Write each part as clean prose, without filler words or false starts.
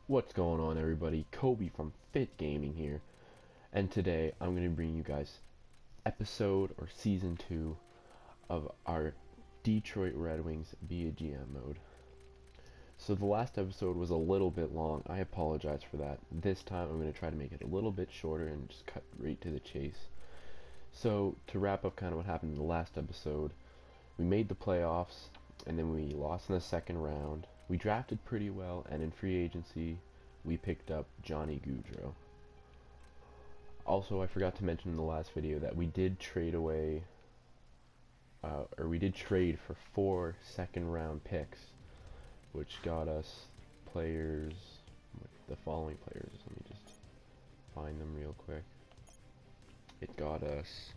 What's going on, everybody? Kobe from Fit Gaming here, and today I'm going to bring you guys episode or season 2 of our Detroit Red Wings BAGM mode. So the last episode was a little bit long. I apologize for that. This time I'm going to try to make it a little bit shorter and just cut right to the chase. So to wrap up kind of what happened in the last episode, we made the playoffs and then we lost in the second round. We drafted pretty well, and in free agency we picked up Johnny Gaudreau. Also, I forgot to mention in the last video that we did trade away, we did trade for 4 second round picks, which got us players, the following players. Let me just find them real quick. It got us,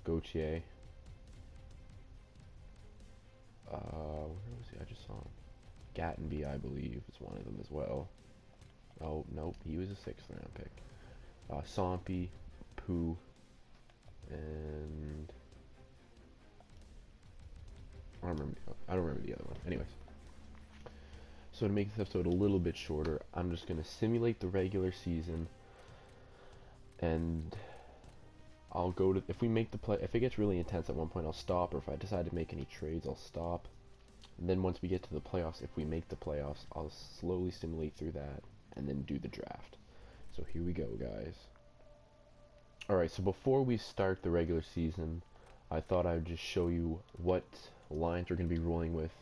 Gauthier. Where was he? I just saw him. Gattenby, I believe, is one of them as well. Oh, nope, he was a 6th round pick. Sompy, Pooh, and I don't remember the other one. Anyways, so to make this episode a little bit shorter, I'm just gonna simulate the regular season, and I'll go to, if we make the play, if it gets really intense at one point, I'll stop, or if I decide to make any trades, I'll stop. And then once we get to the playoffs, if we make the playoffs, I'll slowly simulate through that and then do the draft. So here we go, guys. Alright, so before we start the regular season, I thought I would just show you what lines we're going to be rolling with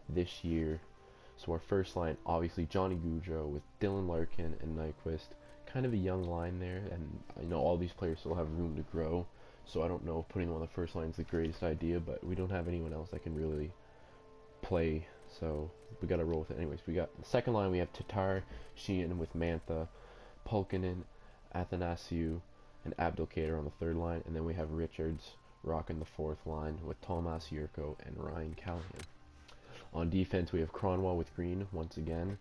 this year. So our first line, obviously Johnny Gaudreau with Dylan Larkin and Nyquist. Kind of a young line there, and I know all these players still have room to grow, so I don't know if putting them on the first line is the greatest idea, but we don't have anyone else that can really play, so we gotta roll with it. Anyways, we got the second line, we have Tatar, Sheehan with Mantha, Pulkkinen, Athanasiou, and Abdelkader on the third line, and then we have Richards rocking the fourth line with Thomas Yurko and Ryan Callahan. On defense, we have Cronwall with Green once again,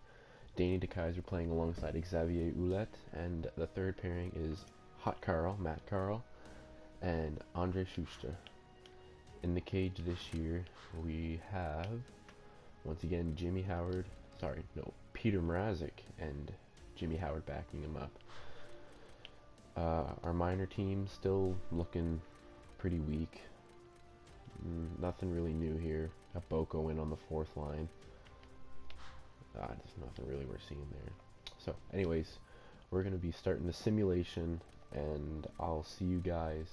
Danny DeKaiser playing alongside Xavier Ouellet, and the third pairing is Matt Carl, and Andre Schuster. In the cage this year, we have, once again, Peter Mrazek and Jimmy Howard backing him up. Our minor team still looking pretty weak. Nothing really new here. Got Boko in on the fourth line. There's nothing really we're seeing there. So, anyways, we're going to be starting the simulation, and I'll see you guys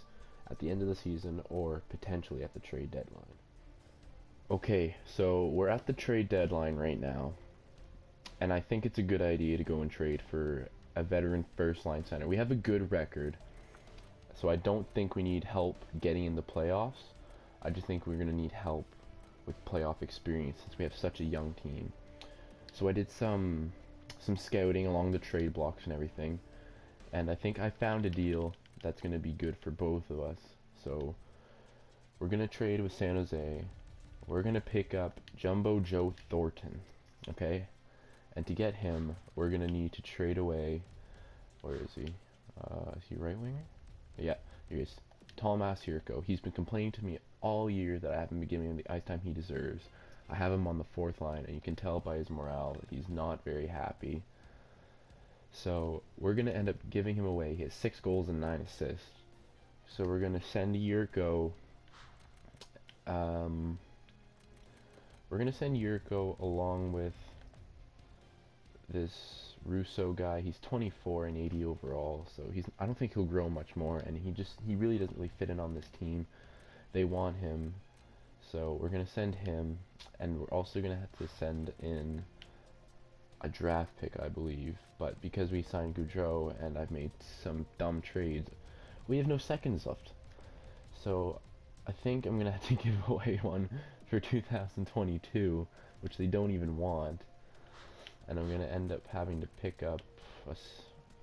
at the end of the season or potentially at the trade deadline. Okay, so we're at the trade deadline right now, and I think it's a good idea to go and trade for a veteran first line center. We have a good record, so I don't think we need help getting in the playoffs. I just think we're going to need help with playoff experience since we have such a young team. So I did some scouting along the trade blocks and everything, and I think I found a deal that's going to be good for both of us. So we're going to trade with San Jose. We're going to pick up Jumbo Joe Thornton, okay? And to get him, we're going to need to trade away, where is he? Is he right winger? Yeah, here he is. Thomas Yurko. He's been complaining to me all year that I haven't been giving him the ice time he deserves. I have him on the fourth line, and you can tell by his morale that he's not very happy. So we're going to end up giving him away. He has 6 goals and 9 assists. So we're going to send Yurko. We're going to send Yurko along with this Russo guy. He's 24 and 80 overall, so I don't think he'll grow much more, and he really doesn't really fit in on this team. They want him, so we're going to send him, and we're also going to have to send in a draft pick, I believe, but because we signed Gaudreau and I've made some dumb trades, we have no seconds left. So I think I'm gonna have to give away one for 2022, which they don't even want, and I'm gonna end up having to pick up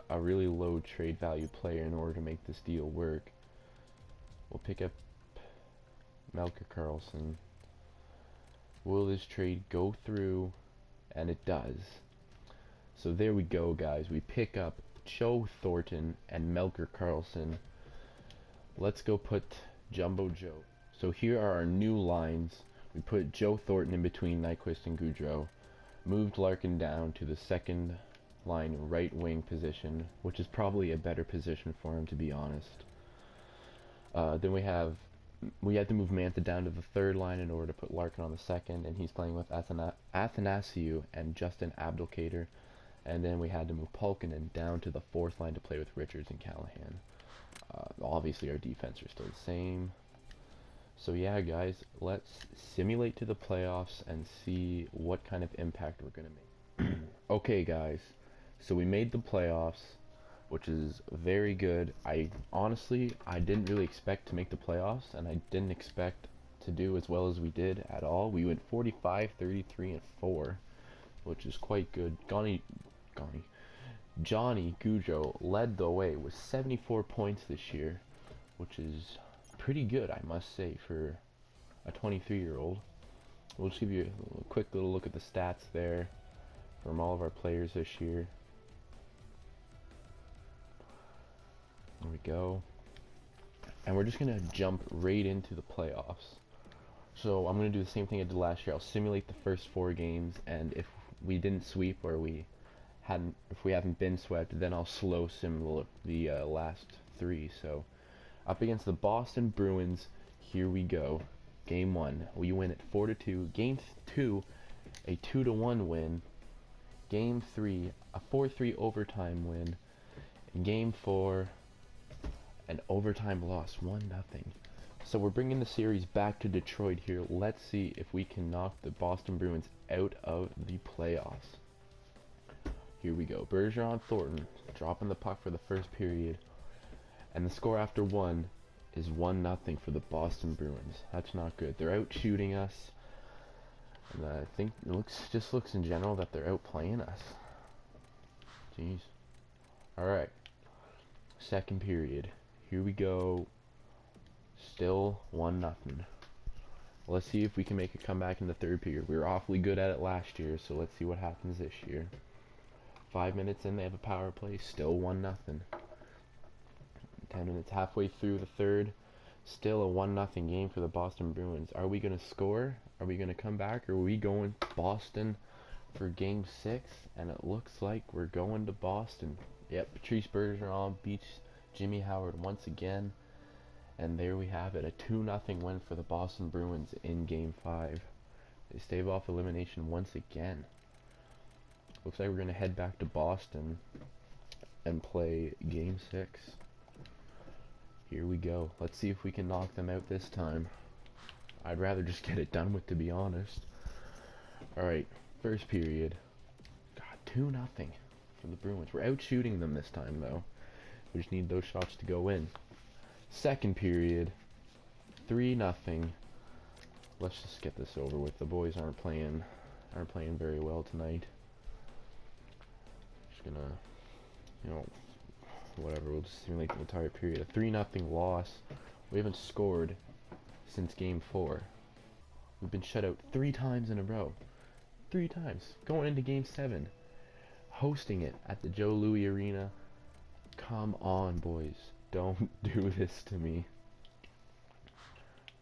a really low trade value player in order to make this deal work. We'll pick up Melker Karlsson. Will this trade go through? And it does. So there we go, guys. We pick up Joe Thornton and Melker Karlsson. Let's go put Jumbo Joe. So here are our new lines. We put Joe Thornton in between Nyquist and Goudreau, moved Larkin down to the second line right wing position, which is probably a better position for him, to be honest. Then we had to move Mantha down to the third line in order to put Larkin on the second, and he's playing with Athanasiou and Justin Abdelkader. And then we had to move Pulkkinen down to the fourth line to play with Richards and Callahan. Obviously our defense are still the same. So yeah, guys, let's simulate to the playoffs and see what kind of impact we're going to make. Okay, guys, so we made the playoffs, which is very good. Honestly, I didn't really expect to make the playoffs, and I didn't expect to do as well as we did at all. We went 45, 33, and 4, which is quite good. Johnny Goudreau led the way with 74 points this year, which is pretty good, I must say, for a 23-year-old. We'll just give you a quick little look at the stats there from all of our players this year. There we go. And we're just going to jump right into the playoffs. So I'm going to do the same thing I did last year. I'll simulate the first 4 games, and if we didn't sweep or if we haven't been swept, then I'll slow sim the last 3. So up against the Boston Bruins, here we go. Game 1, we win at 4-2. Game 2, a 2-1 win. Game 3, a 4-3 overtime win. And Game 4, an overtime loss, 1-0. So we're bringing the series back to Detroit here. Let's see if we can knock the Boston Bruins out of the playoffs. Here we go. Bergeron Thornton dropping the puck for the first period. And the score after 1 is 1-0 for the Boston Bruins. That's not good. They're out shooting us. And I think it just looks in general that they're outplaying us. Jeez. Alright. Second period. Here we go. Still 1-0. Let's see if we can make a comeback in the third period. We were awfully good at it last year, so let's see what happens this year. 5 minutes in, they have a power play. Still 1-0. 10 minutes halfway through the third. Still a 1-0 game for the Boston Bruins. Are we going to score? Are we going to come back? Or are we going to Boston for Game 6? And it looks like we're going to Boston. Yep, Patrice Bergeron beats Jimmy Howard once again. And there we have it, a 2-0 win for the Boston Bruins in Game 5. They stave off elimination once again. Looks like we're going to head back to Boston and play Game 6. Here we go. Let's see if we can knock them out this time. I'd rather just get it done with, to be honest. Alright, first period. God, 2-0 for the Bruins. We're out shooting them this time, though. We just need those shots to go in. Second period, 3-0. Let's just get this over with. The boys aren't playing very well tonight. Just gonna, whatever. We'll just simulate the entire period. A 3-0 loss. We haven't scored since Game 4. We've been shut out 3 times in a row. 3 times. Going into Game 7. Hosting it at the Joe Louis Arena. Come on, boys. Don't do this to me.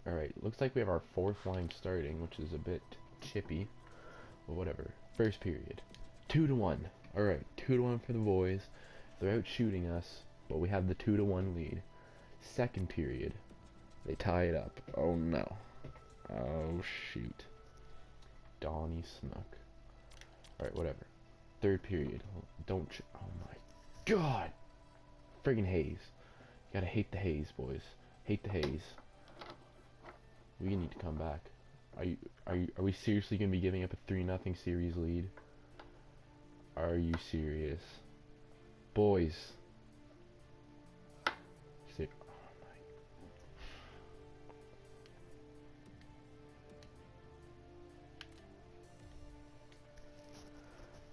Alright, looks like we have our 4th line starting, which is a bit chippy. But whatever. First period. 2-1. Alright, 2-1 for the boys. They're out shooting us, but we have the 2-1 lead. Second period. They tie it up. Oh no. Oh shoot. Donnie Snook. Alright, whatever. Third period. Oh my god! Friggin' Hayes. You gotta hate the Hayes, boys. Hate the Hayes. We need to come back. Are we seriously gonna be giving up a 3-0 series lead? Are you serious? Boys.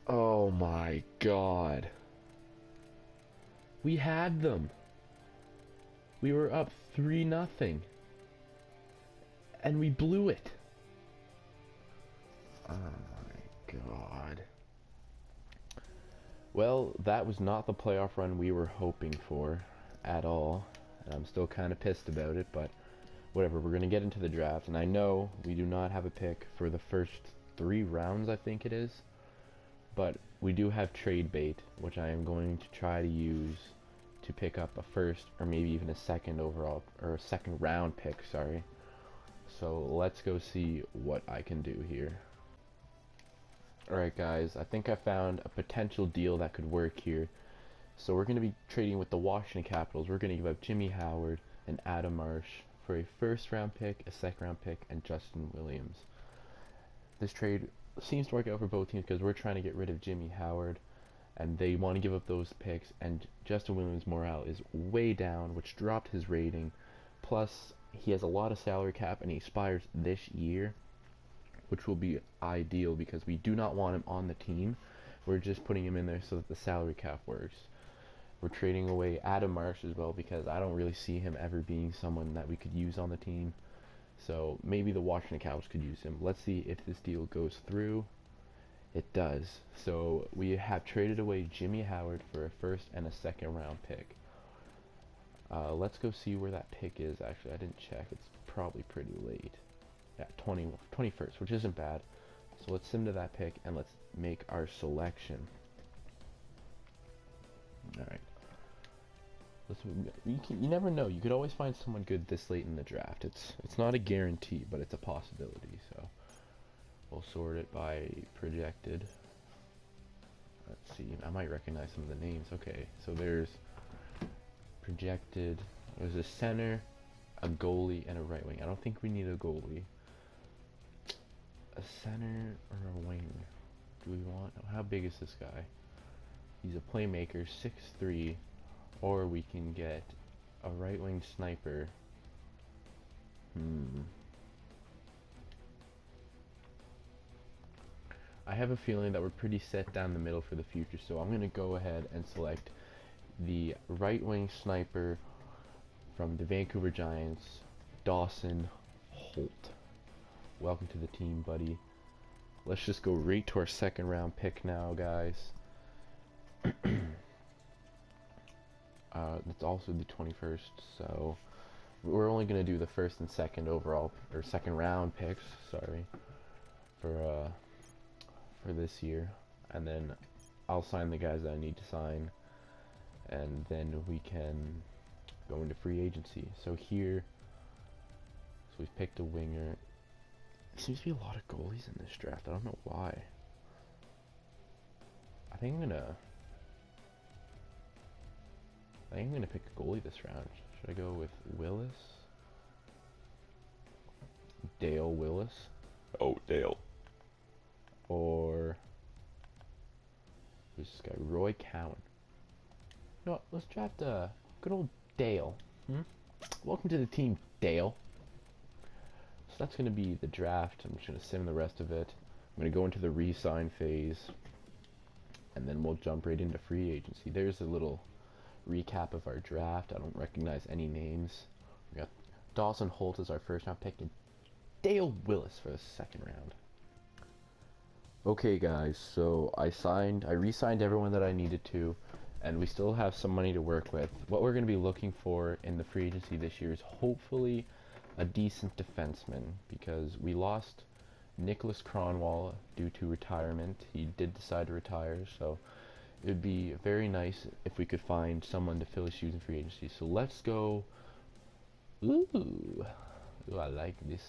Oh my god. We had them. We were up 3-0. And we blew it. Oh my god. Well, that was not the playoff run we were hoping for at all. And I'm still kind of pissed about it, but whatever, we're going to get into the draft. And I know we do not have a pick for the first 3 rounds, I think it is. But we do have trade bait, which I am going to try to use to pick up a first or maybe even a second overall, or a second round pick, sorry. So let's go see what I can do here. Alright guys, I think I found a potential deal that could work here. So we're going to be trading with the Washington Capitals. We're going to give up Jimmy Howard and Adam Marsh for a first round pick, a second round pick, and Justin Williams. This trade seems to work out for both teams because we're trying to get rid of Jimmy Howard and they want to give up those picks, and Justin Williams' morale is way down, which dropped his rating. Plus, he has a lot of salary cap and he expires this year, which will be ideal because we do not want him on the team. We're just putting him in there so that the salary cap works. We're trading away Adam Marsh as well because I don't really see him ever being someone that we could use on the team. So maybe the Washington Capitals could use him. Let's see if this deal goes through. It does. So we have traded away Jimmy Howard for a first and a second round pick. Let's go see where that pick is. Actually, I didn't check. It's probably pretty late. Yeah, 21st, which isn't bad. So let's sim to that pick and let's make our selection. Alright. You never know. You could always find someone good this late in the draft. It's not a guarantee, but it's a possibility. So we'll sort it by projected. Let's see. I might recognize some of the names. Okay, so there's projected. There's a center, a goalie, and a right wing. I don't think we need a goalie. A center or a wing? Do we want? How big is this guy? He's a playmaker, 6'3", or we can get a right wing sniper. I have a feeling that we're pretty set down the middle for the future, so I'm going to go ahead and select the right wing sniper from the Vancouver Giants, Dawson Holt. Welcome to the team, buddy. Let's just go right to our second round pick now, guys. It's also the 21st, so we're only going to do the first and second overall, or second round picks, sorry, for this year, and then I'll sign the guys that I need to sign, and then we can go into free agency. So here, so we've picked a winger. There seems to be a lot of goalies in this draft. I don't know why. I think I'm gonna pick a goalie this round. Should I go with Willis? Dale Willis? Oh, Dale. Or who's this guy? Roy Cowan. You know what? Let's draft good old Dale. Welcome to the team, Dale. So that's going to be the draft. I'm just going to sim the rest of it. I'm going to go into the re-sign phase, and then we'll jump right into free agency. There's a little recap of our draft. I don't recognize any names. We got Dawson Holt as our first round pick and Dale Willis for the second round. Okay guys, so I re-signed everyone that I needed to, and we still have some money to work with. What we're going to be looking for in the free agency this year is hopefully a decent defenseman, because we lost Nicholas Kronwall due to retirement. He did decide to retire, so it would be very nice if we could find someone to fill his shoes in free agency. So let's go. Ooh, I like this.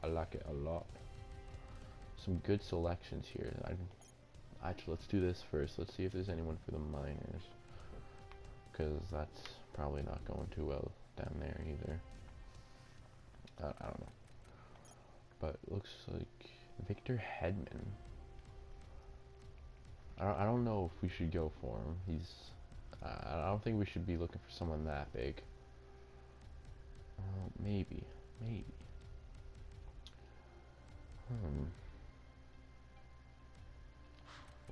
I like it a lot. Some good selections here. Actually, let's do this first. Let's see if there's anyone for the minors, because that's probably not going too well down there either. I don't know, but it looks like Victor Hedman. I don't know if we should go for him. I don't think we should be looking for someone that big. Maybe.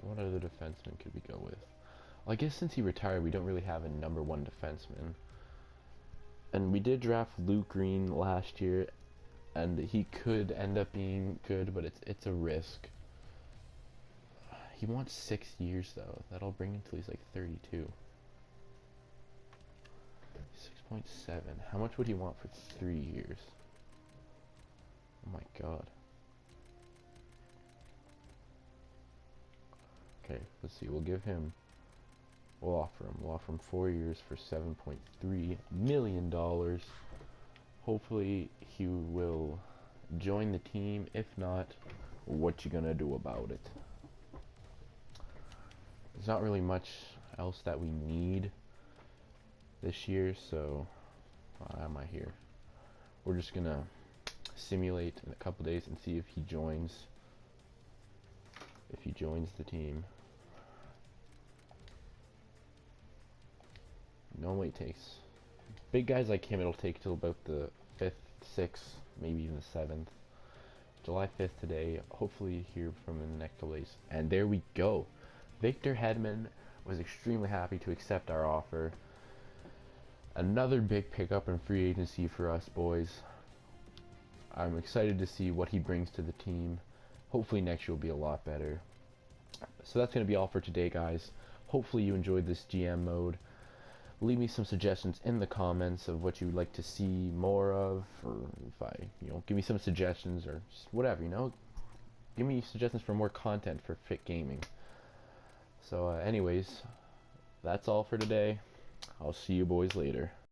What other defenseman could we go with? Well, I guess since he retired, we don't really have a number one defenseman. And we did draft Luke Green last year, and he could end up being good, but it's a risk. He wants 6 years though. That'll bring him till he's like 32. 6.7. How much would he want for 3 years? my god. Okay, let's see. We'll offer him 4 years for $7.3 million. Hopefully he will join the team. If not, what you gonna do about it? There's not really much else that we need this year, so why am I here? We're just gonna simulate in a couple days and see if he joins the team. Normally it takes big guys like him, it'll take till about the 5th, 6th, maybe even the 7th. July 5th today. Hopefully hear from him in the next couple days. And there we go. Victor Hedman was extremely happy to accept our offer. Another big pickup in free agency for us, boys. I'm excited to see what he brings to the team. Hopefully next year will be a lot better. So that's going to be all for today, guys. Hopefully you enjoyed this GM mode. Leave me some suggestions in the comments of what you would like to see more of, or give me some suggestions or just whatever, give me suggestions for more content for Fit Gaming. So anyways, that's all for today. I'll see you boys later.